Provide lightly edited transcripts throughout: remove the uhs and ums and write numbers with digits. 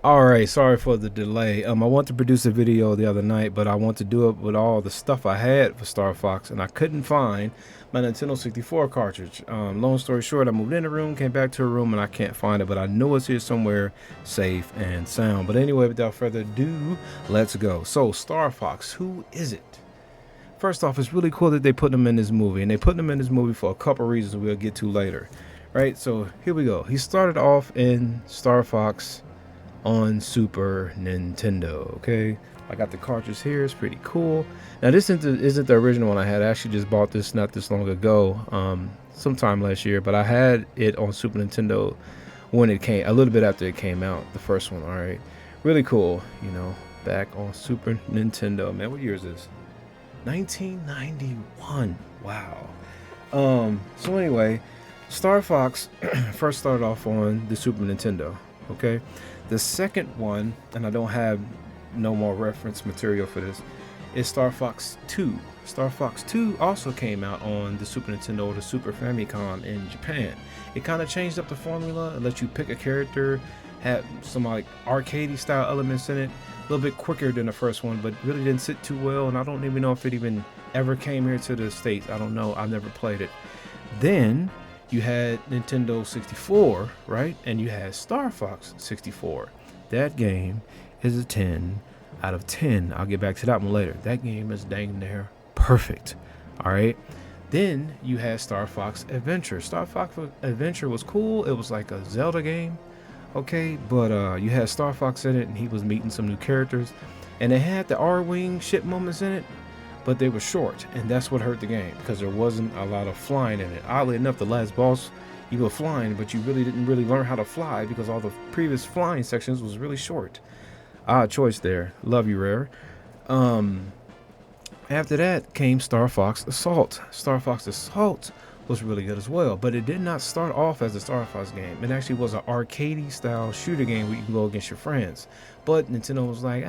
All right, sorry for the delay. I want to produce a video the other night, but I want to do it with all the stuff I had for Star Fox, and I couldn't find my Nintendo 64 cartridge. Long story short, I moved in the room, came back to a room, and I can't find it, but I know it's here somewhere, safe and sound. But anyway, without further ado, let's go. So, Star Fox, who is it? First off, it's really cool that they put him in this movie, and they put him in this movie for a couple reasons we'll get to later. Right, so here we go. He started off in Star Fox on Super Nintendo. Okay, I got the cartridge here. It's pretty cool. Now this isn't the original one I had. I actually just bought this not this long ago, sometime last year. But I had it on Super Nintendo when it came, a little bit after it came out. The first one. All right, really cool. You know, back on Super Nintendo. Man, what year is this? 1991. Wow. So anyway, Star Fox first started off on the Super Nintendo. Okay, the second one, and I don't have no more reference material for this, is Star Fox 2. Star Fox 2 also came out on the Super Nintendo or the Super Famicom in Japan. It kind of changed up the formula. It let you pick a character, had some like arcadey style elements in it, a little bit quicker than the first one, but really didn't sit too well. And I don't even know if it even ever came here to the States. I don't know. I never played it. Then you had Nintendo 64, right? And you had Star Fox 64. That game is a 10 out of 10. I'll get back to that one later. That game is dang near perfect. All right. Then you had Star Fox Adventure. Star Fox Adventure was cool. It was like a Zelda game. Okay. But you had Star Fox in it and he was meeting some new characters. And it had the R-Wing ship moments in it, but they were short, and that's what hurt the game because there wasn't a lot of flying in it. Oddly enough, the last boss, you were flying, but you really didn't really learn how to fly because all the previous flying sections was really short. Odd choice there. Love you, Rare. Um, After that came Star Fox Assault. Star Fox Assault was really good as well, but it did not start off as a Star Fox game. It actually was an arcadey style shooter game where you can go against your friends. But Nintendo was like,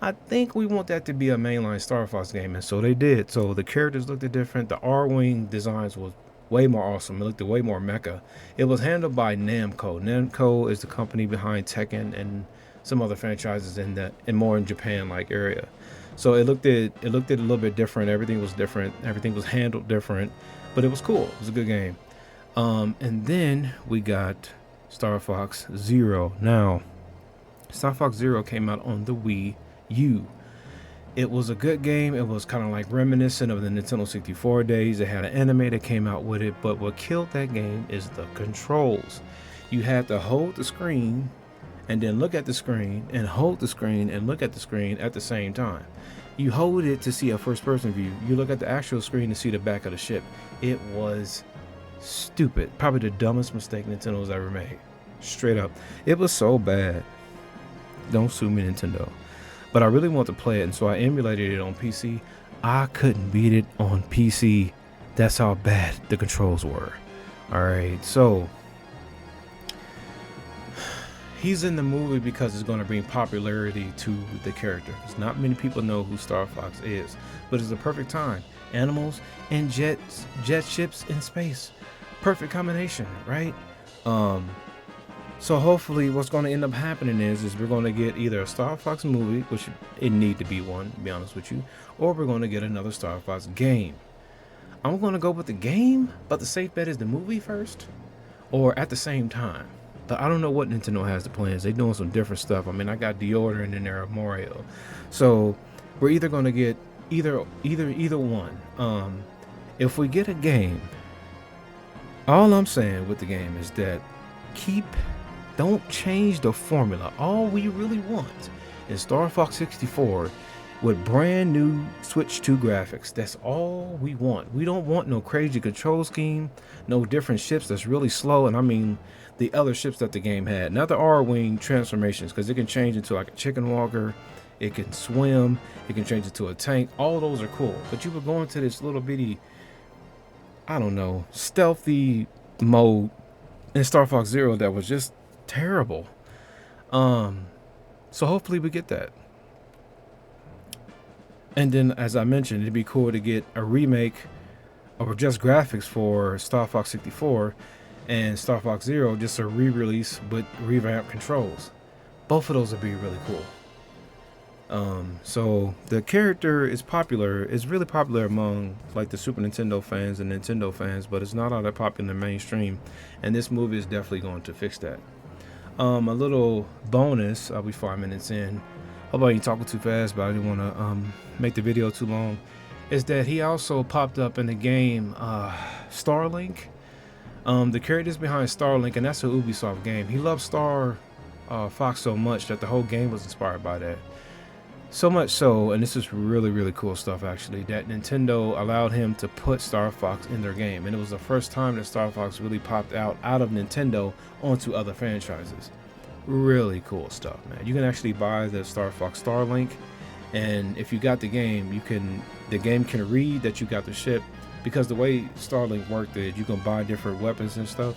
I think we want that to be a mainline Star Fox game, and so they did. So the characters looked different. The R-wing designs was way more awesome. It looked way more mecha. It was handled by Namco. Namco is the company behind Tekken and some other franchises in that and more in Japan like area. So it looked a little bit different. Everything was different. Everything was handled different, but it was cool. It was a good game. And then we got Star Fox Zero. Now, Star Fox Zero came out on the Wii U. It was a good game. It was kind of like reminiscent of the Nintendo 64 days. It had an anime that came out with it, but what killed that game is the controls. You had to hold the screen and then look at the screen and hold the screen and look at the screen at the same time. You hold it to see a first person view. You look at the actual screen to see the back of the ship. It was stupid. Probably the dumbest mistake Nintendo's ever made. Straight up. It was so bad. Don't sue me, Nintendo. But I really want to play it, and so I emulated it on PC. I couldn't beat it on PC. That's how bad the controls were. Alright, so he's in the movie because it's going to bring popularity to the character. Because not many people know who Star Fox is. But it's the perfect time. Animals and jet ships in space. Perfect combination, right? So hopefully what's going to end up happening is we're going to get either a Star Fox movie, which it need to be one, to be honest with you, or we're going to get another Star Fox game. I'm going to go with the game, but the safe bet is the movie first, or at the same time. But I don't know what Nintendo has the plans. They're doing some different stuff. I mean, I got Deodorant in there of Mario. So we're either going to get either one. If we get a game, all I'm saying with the game is that keep don't change the formula. All we really want is Star Fox 64 with brand new Switch 2 graphics. That's all we want. We don't want no crazy control scheme, no different ships that's really slow. And I mean the other ships that the game had. Not the R-Wing transformations, because it can change into like a chicken walker, it can swim, it can change into a tank. All those are cool. But you were going to this little bitty, I don't know, stealthy mode in Star Fox Zero that was just terrible. So hopefully we get that. And then, as I mentioned, it'd be cool to get a remake or just graphics for Star Fox 64. and Star Fox Zero, just a re-release with revamped controls. Both of those would be really cool. So the character is popular. It's really popular among like the Super Nintendo fans and Nintendo fans, but it's not all that popular in the mainstream. And this movie is definitely going to fix that. A little bonus. I'll be 5 minutes in. Hope I ain't talking too fast, but I didn't want to make the video too long. Is that he also popped up in the game Starlink. The characters behind Starlink, and that's a Ubisoft game. He loved Star Fox so much that the whole game was inspired by that. So much so, and this is really, really cool stuff actually, that Nintendo allowed him to put Star Fox in their game. And it was the first time that Star Fox really popped out of Nintendo onto other franchises. Really cool stuff, man. You can actually buy the Star Fox Starlink, and if you got the game, the game can read that you got the ship, because the way Starlink worked is you can buy different weapons and stuff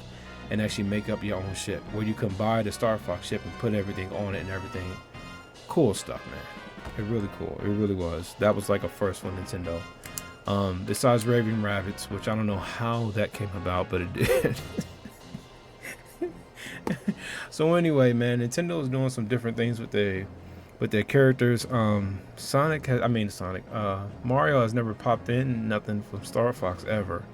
and actually make up your own ship, where you can buy the Star Fox ship and put everything on it and everything. Cool stuff, man. It really cool. It really was. That was like a first one, Nintendo. Besides Raving Rabbits, which I don't know how that came about, but it did. So anyway, man, Nintendo is doing some different things with their characters. Mario has never popped in nothing from Star Fox ever.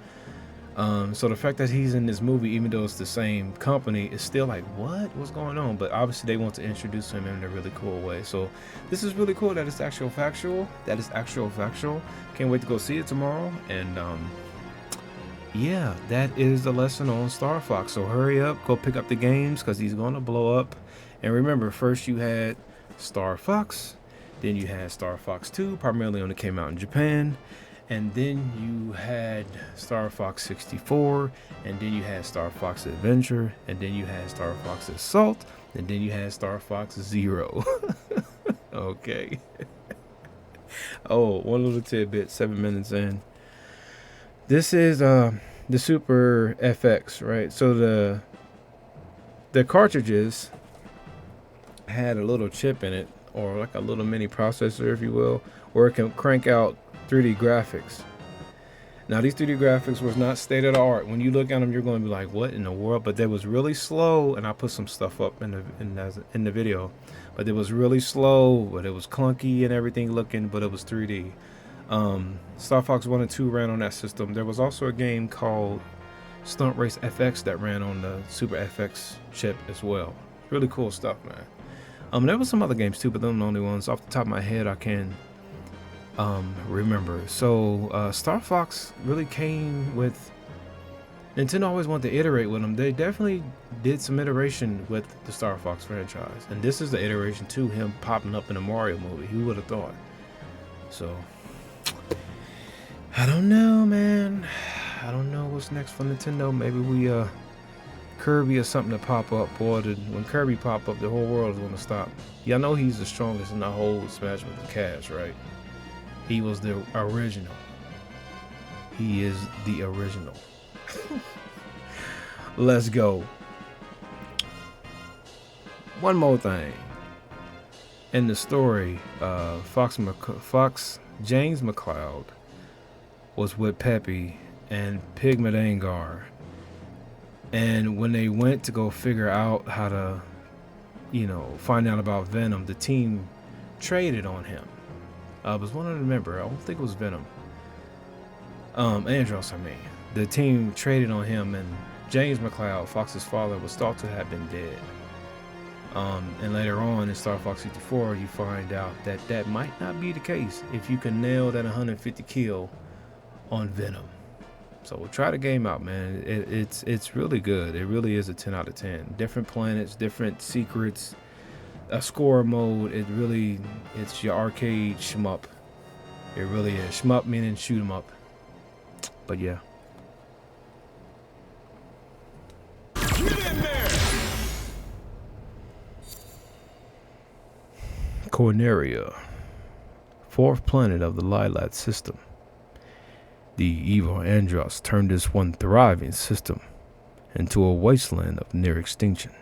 So the fact that he's in this movie, even though it's the same company, is still like, what's going on? But obviously they want to introduce him in a really cool way. So this is really cool that it's actual factual. Can't wait to go see it tomorrow. And yeah, that is the lesson on Star Fox. So hurry up, go pick up the games, because he's going to blow up. And remember, first you had Star Fox, then you had Star Fox 2, primarily when it came out in Japan. And then you had Star Fox 64, and then you had Star Fox Adventure, and then you had Star Fox Assault, and then you had Star Fox Zero. Okay. Oh, one little tidbit, 7 minutes in. This is the Super FX, right? So the cartridges had a little chip in it, or like a little mini processor, if you will, where it can crank out 3D graphics. Now these 3D graphics was not state of the art. When you look at them, you're going to be like, what in the world? But they was really slow, and I put some stuff up in the video. But it was really slow, but it was clunky and everything looking, but it was 3D. Star Fox 1 and 2 ran on that system. There was also a game called Stunt Race FX that ran on the Super FX chip as well. Really cool stuff, man. There was some other games too, but those are the only ones off the top of my head I can remember. So Star Fox really came with, Nintendo always wanted to iterate with them. They definitely did some iteration with the Star Fox franchise, and this is the iteration to him popping up in a Mario movie. Who would have thought? So I don't know, man. I don't know what's next for Nintendo. Maybe we Kirby or something to pop up. Boy, when Kirby pop up, the whole world is gonna stop. Y'all know he's the strongest in the whole Smash with the cast, right? He was the original. He is the original. Let's go. One more thing. In the story, James McCloud was with Peppy and Pigment Angar. And when they went to go figure out how to, find out about Venom, the team traded on him. I was wanting to remember. I don't think it was Venom. Andros, The team traded on him, and James McCloud, Fox's father, was thought to have been dead. And later on in Star Fox 64, you find out that that might not be the case if you can nail that 150 kill on Venom. So we'll try the game out, man. It's really good. It really is a 10 out of 10. Different planets, different secrets, a score mode. It's your arcade shmup. It really is. Shmup meaning shoot 'em up. But yeah. Get in there! Corneria, fourth planet of the Lilat system. The evil Andros turned this one thriving system into a wasteland of near extinction.